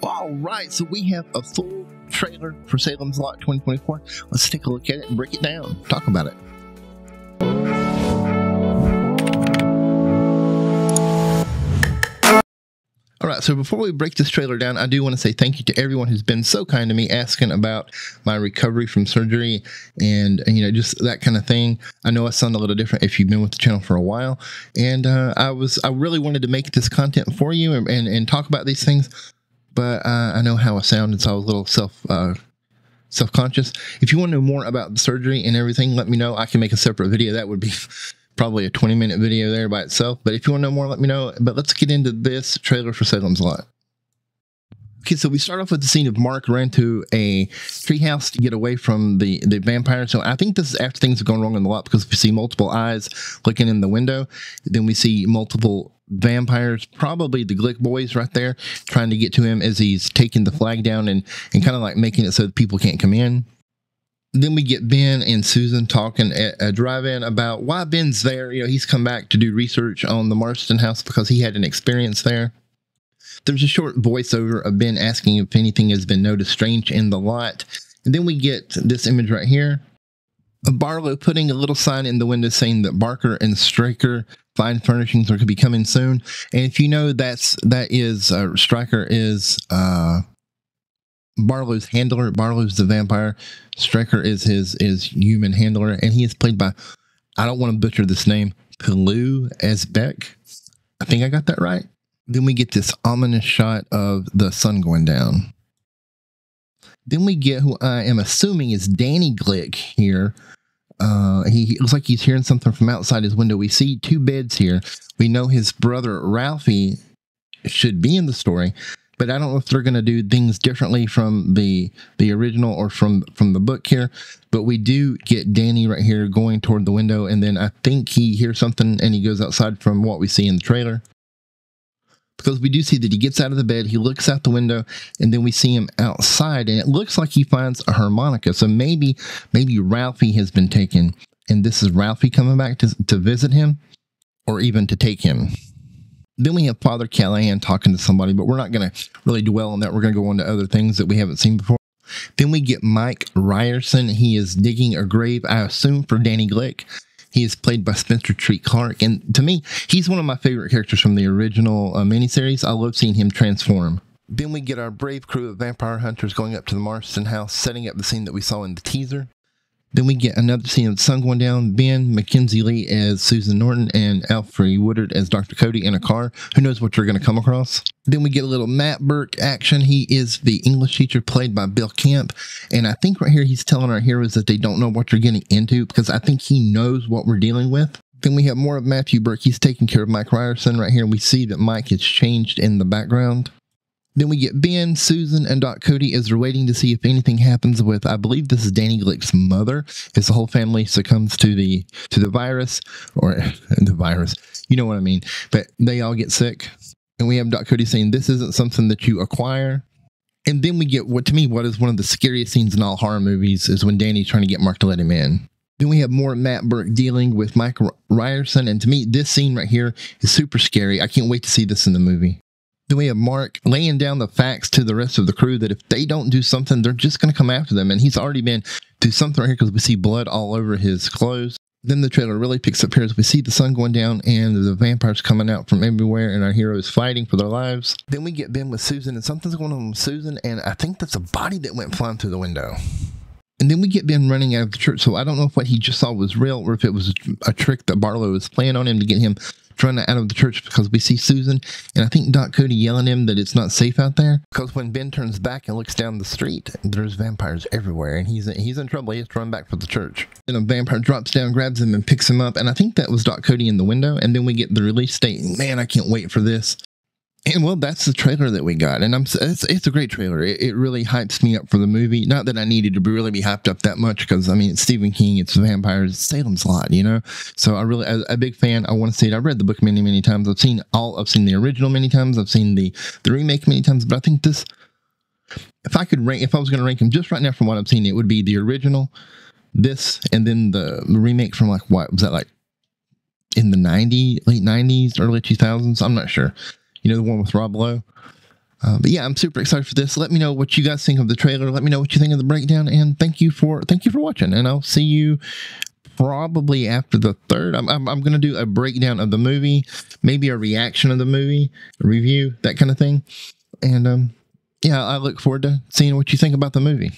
All right, so we have a full trailer for Salem's Lot 2024. Let's take a look at it and break it down. Talk about it. All right, so before we break this trailer down, I do want to say thank you to everyone who's been so kind to me asking about my recovery from surgery and you know, just that kind of thing. I know I sound a little different if you've been with the channel for a while, and I really wanted to make this content for you and talk about these things, but I know how I sound, and so I was a little self-conscious. If you want to know more about the surgery and everything, let me know. I can make a separate video. That would be probably a 20-minute video there by itself, but if you want to know more, let me know. But let's get into this trailer for Salem's Lot. Okay, so we start off with the scene of Mark ran to a treehouse to get away from the vampire. So I think this is after things are going wrong in the lot, because we see multiple eyes looking in the window. Then we see multiple vampires, probably the Glick boys right there, trying to get to him as he's taking the flag down and kind of like making it so that people can't come in. Then we get Ben and Susan talking at a drive-in about why Ben's there. You know, he's come back to do research on the Marston house because he had an experience there. There's a short voiceover of Ben asking if anything has been noticed strange in the lot. And then we get this image right here of Barlow putting a little sign in the window saying that Barker and Stryker Fine Furnishings are going to be coming soon. And if you know, Stryker is Barlow's handler. Barlow's the vampire. Stryker is his human handler, and he is played by, I don't want to butcher this name, Pilou Asbeck. I think I got that right. Then we get this ominous shot of the sun going down. Then we get who I am assuming is Danny Glick here. He looks like he's hearing something from outside his window. We see two beds here. We know his brother Ralphie should be in the story, but I don't know if they're going to do things differently from the original or from the book here. But we do get Danny right here going toward the window, and then I think he hears something and he goes outside from what we see in the trailer. Because we do see that he gets out of the bed, he looks out the window, and then we see him outside, and it looks like he finds a harmonica. So maybe Ralphie has been taken, and this is Ralphie coming back to visit him, or even to take him. Then we have Father Callahan talking to somebody, but we're not going to really dwell on that. We're going to go on to other things that we haven't seen before. Then we get Mike Ryerson. He is digging a grave, I assume, for Danny Glick. He is played by Spencer Treat Clark, and to me, he's one of my favorite characters from the original miniseries. I love seeing him transform. Then we get our brave crew of vampire hunters going up to the Marston house, setting up the scene that we saw in the teaser. Then we get another scene of the sun going down. Ben, Mackenzie Lee as Susan Norton, and Alfred Woodard as Dr. Cody in a car. Who knows what you're going to come across? Then we get a little Matt Burke action. He is the English teacher played by Bill Camp. And I think right here he's telling our heroes that they don't know what they're getting into, because I think he knows what we're dealing with. Then we have more of Matthew Burke. He's taking care of Mike Ryerson right here. We see that Mike has changed in the background. Then we get Ben, Susan, and Doc Cody as they're waiting to see if anything happens with, I believe this is Danny Glick's mother, as the whole family succumbs to the virus, or the virus, you know what I mean, but they all get sick. And we have Doc Cody saying this isn't something that you acquire. And then we get what is one of the scariest scenes in all horror movies, is when Danny's trying to get Mark to let him in. Then we have more Matt Burke dealing with Mike Ryerson, and to me, this scene right here is super scary. I can't wait to see this in the movie. Then we have Mark laying down the facts to the rest of the crew that if they don't do something, they're just going to come after them. And he's already been do something right here, because we see blood all over his clothes. Then the trailer really picks up here as we see the sun going down and the vampires coming out from everywhere, and our heroes fighting for their lives. Then we get Ben with Susan, and something's going on with Susan, and I think that's a body that went flying through the window. And then we get Ben running out of the church, so I don't know if what he just saw was real or if it was a trick that Barlow was playing on him to get him running out of the church, because we see Susan and I think Doc Cody yelling at him that it's not safe out there, because when Ben turns back and looks down the street, there's vampires everywhere, and he's in trouble. He has to run back for the church. And a vampire drops down, grabs him, and picks him up, and I think that was Doc Cody in the window. And then we get the release date. Man, I can't wait for this. And well, that's the trailer that we got, and it's a great trailer. It really hypes me up for the movie. Not that I needed to really be hyped up that much, because I mean, it's Stephen King, it's vampires, it's Salem's Lot, you know. So I really, as a big fan, I want to see it. I've read the book many times. I've seen the original many times. I've seen the remake many times. But I think this, if I was going to rank them just right now from what I've seen, it would be the original, this, and then the remake from like, what was that, like in the late 90s, early 2000s? I'm not sure. You know, the one with Rob Lowe. But yeah, I'm super excited for this. Let me know what you guys think of the trailer. Let me know what you think of the breakdown, and thank you for watching. And I'll see you probably after the 3rd. I'm going to do a breakdown of the movie, maybe a reaction of the movie, a review, that kind of thing. And yeah, I look forward to seeing what you think about the movie.